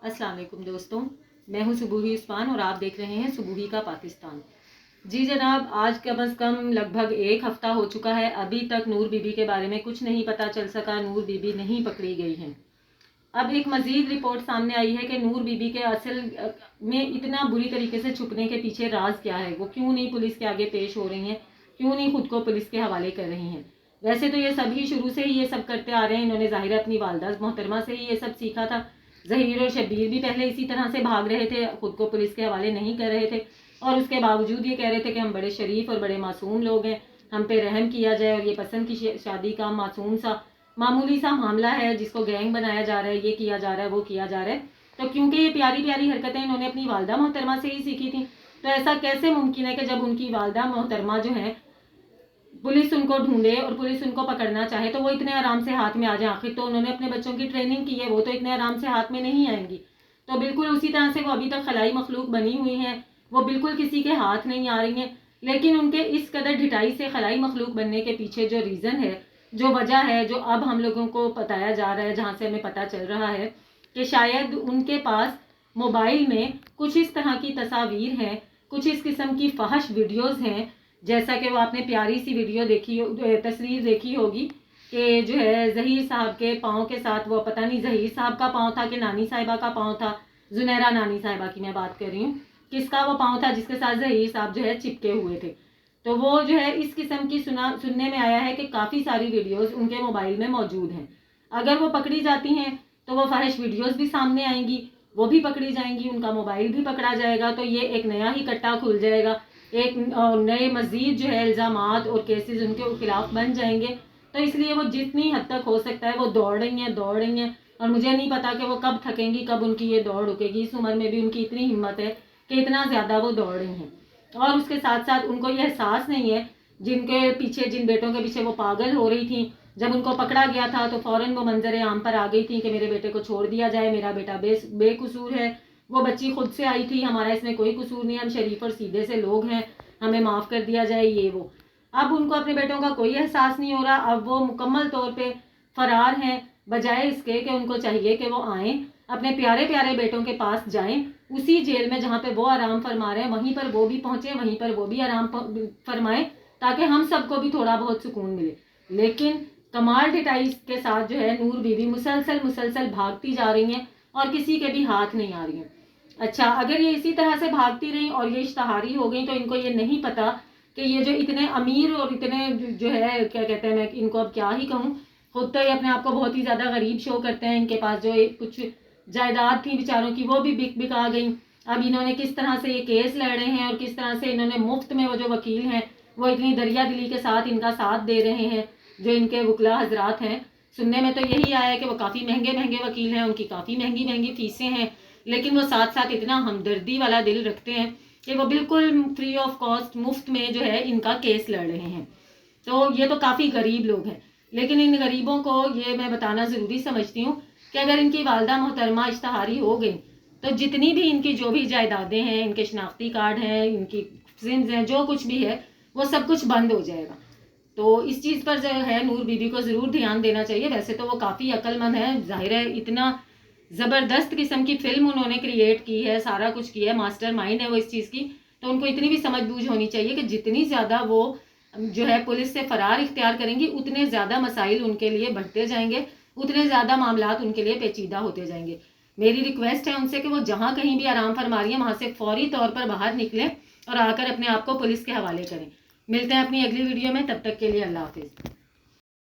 अस्सलाम वालेकुम दोस्तों, मैं हूं सुबूही उस्मान और आप देख रहे हैं सुबूही का पाकिस्तान। जी जनाब, आज कम अज़ कम लगभग एक हफ़्ता हो चुका है, अभी तक नूर बीबी के बारे में कुछ नहीं पता चल सका। नूर बीबी नहीं पकड़ी गई हैं। अब एक मज़ीद रिपोर्ट सामने आई है कि नूर बीबी के असल में इतना बुरी तरीके से छुपने के पीछे राज क्या है, वो क्यों नहीं पुलिस के आगे पेश हो रही हैं, क्यों नहीं खुद को पुलिस के हवाले कर रही हैं। वैसे तो ये सभी शुरू से ही ये सब करते आ रहे हैं, इन्होंने ज़ाहिर अपनी वालदा मोहतरमा से ही ये सब सीखा था। ज़हीर और शब्बीर भी पहले इसी तरह से भाग रहे थे, खुद को पुलिस के हवाले नहीं कर रहे थे और उसके बावजूद ये कह रहे थे कि हम बड़े शरीफ और बड़े मासूम लोग हैं, हम पे रहम किया जाए और ये पसंद की शादी का मासूम सा मामूली सा मामला है जिसको गैंग बनाया जा रहा है, ये किया जा रहा है, वो किया जा रहा है। तो क्योंकि ये प्यारी प्यारी हरकतें इन्होंने अपनी वालदा मोहतरमा से ही सीखी थी, तो ऐसा कैसे मुमकिन है कि जब उनकी वालदा मोहतरमा जो है पुलिस उनको ढूंढे और पुलिस उनको पकड़ना चाहे तो वो इतने आराम से हाथ में आ जाए। आखिर तो उन्होंने अपने बच्चों की ट्रेनिंग की है, वो तो इतने आराम से हाथ में नहीं आएंगी। तो बिल्कुल उसी तरह से वो अभी तक खलाई मखलूक बनी हुई हैं, वो बिल्कुल किसी के हाथ नहीं आ रही हैं। लेकिन उनके इस कदर ढिठाई से खलाई मखलूक बनने के पीछे जो रीज़न है, जो वजह है, जो अब हम लोगों को बताया जा रहा है, जहाँ से हमें पता चल रहा है कि शायद उनके पास मोबाइल में कुछ इस तरह की तस्वीर हैं, कुछ इस किस्म की फहश वीडियोज़ हैं। जैसा कि वो आपने प्यारी सी वीडियो देखी, तस्वीर देखी होगी कि जो है ज़हीर साहब के पाँव के साथ, वो पता नहीं ज़हीर साहब का पाँव था कि नानी साहिबा का पाँव था, जुनैरा नानी साहिबा की मैं बात कर रही हूँ, किसका वो पाँव था जिसके साथ ज़हीर साहब जो है चिपके हुए थे। तो वो जो है इस किस्म की सुनने में आया है कि काफ़ी सारी वीडियोज़ उनके मोबाइल में मौजूद हैं। अगर वो पकड़ी जाती हैं तो वो फहश वीडियोज़ भी सामने आएंगी, वो भी पकड़ी जाएंगी, उनका मोबाइल भी पकड़ा जाएगा। तो ये एक नया ही कट्टा खुल जाएगा, एक नए मज़ीद जो है इल्ज़ामात और केसेस उनके खिलाफ बन जाएंगे। तो इसलिए वो जितनी हद तक हो सकता है वो दौड़ रही हैं और मुझे नहीं पता कि वो कब थकेंगी, कब उनकी ये दौड़ रुकेगी। इस उम्र में भी उनकी इतनी हिम्मत है कि इतना ज़्यादा वो दौड़ रही हैं। और उसके साथ साथ उनको ये एहसास नहीं है, जिनके पीछे, जिन बेटों के पीछे वो पागल हो रही थी, जब उनको पकड़ा गया था तो फ़ौरन वो मंजर आम पर आ गई थी कि मेरे बेटे को छोड़ दिया जाए, मेरा बेटा बेकसूर है, वो बच्ची खुद से आई थी, हमारा इसमें कोई कसूर नहीं, हम शरीफ और सीधे से लोग हैं, हमें माफ़ कर दिया जाए, ये वो। अब उनको अपने बेटों का कोई एहसास नहीं हो रहा। अब वो मुकम्मल तौर पे फरार हैं, बजाय इसके कि उनको चाहिए कि वो आएँ, अपने प्यारे प्यारे बेटों के पास जाएं, उसी जेल में जहाँ पे वो आराम फरमा रहे हैं वहीं पर वो भी पहुँचे, वहीं पर वो भी आराम फरमाएं, ताकि हम सबको भी थोड़ा बहुत सुकून मिले। लेकिन कमाल ढिठाई के साथ जो है नूर बीबी मुसलसल भागती जा रही हैं और किसी के भी हाथ नहीं आ रही हैं। अच्छा, अगर ये इसी तरह से भागती रही और ये इश्तहारी हो गई तो इनको ये नहीं पता कि ये जो इतने अमीर और इतने जो है, क्या कहते हैं, मैं इनको अब क्या ही कहूँ, खुद तो ये अपने आप को बहुत ही ज़्यादा गरीब शो करते हैं। इनके पास जो कुछ जायदाद थी बेचारों की, वो भी बिक आ गई। अब इन्होंने किस तरह से ये केस लड़ रहे हैं और किस तरह से इन्होंने मुफ्त में, वो जो वकील हैं वो इतनी दरिया दिली के साथ इनका साथ दे रहे हैं, जो इनके वकला हजरात हैं। सुनने में तो यही आया है कि वो काफ़ी महंगे वकील हैं, उनकी काफ़ी महंगी फीसें हैं, लेकिन वो साथ साथ इतना हमदर्दी वाला दिल रखते हैं कि वो बिल्कुल फ्री ऑफ कॉस्ट, मुफ्त में जो है इनका केस लड़ रहे हैं। तो ये तो काफ़ी गरीब लोग हैं। लेकिन इन गरीबों को ये मैं बताना ज़रूरी समझती हूँ कि अगर इनकी वालदा मोहतरमा इश्तहारी हो गई तो जितनी भी इनकी जो भी जायदादें हैं, इनके शनाख्ती कार्ड हैं, इनकी सिम्स हैं, जो कुछ भी है वो सब कुछ बंद हो जाएगा। तो इस चीज़ पर जो है नूर बीबी को ज़रूर ध्यान देना चाहिए। वैसे तो वो काफ़ी अक्लमंद है, जाहिर है, इतना ज़बरदस्त किस्म की फ़िल्म उन्होंने क्रिएट की है, सारा कुछ किया है, मास्टर माइंड है वो इस चीज़ की। तो उनको इतनी भी समझ बूझ होनी चाहिए कि जितनी ज़्यादा वो जो है पुलिस से फरार इख्तियार करेंगी, उतने ज़्यादा मसाइल उनके लिए बढ़ते जाएंगे, उतने ज़्यादा मामलात उनके लिए पेचीदा होते जाएंगे। मेरी रिक्वेस्ट है उनसे कि वो जहाँ कहीं भी आराम फरमा रही है वहाँ से फौरी तौर पर बाहर निकलें और आकर अपने आप को पुलिस के हवाले करें। मिलते हैं अपनी अगली वीडियो में, तब तक के लिए अल्लाह हाफिज़।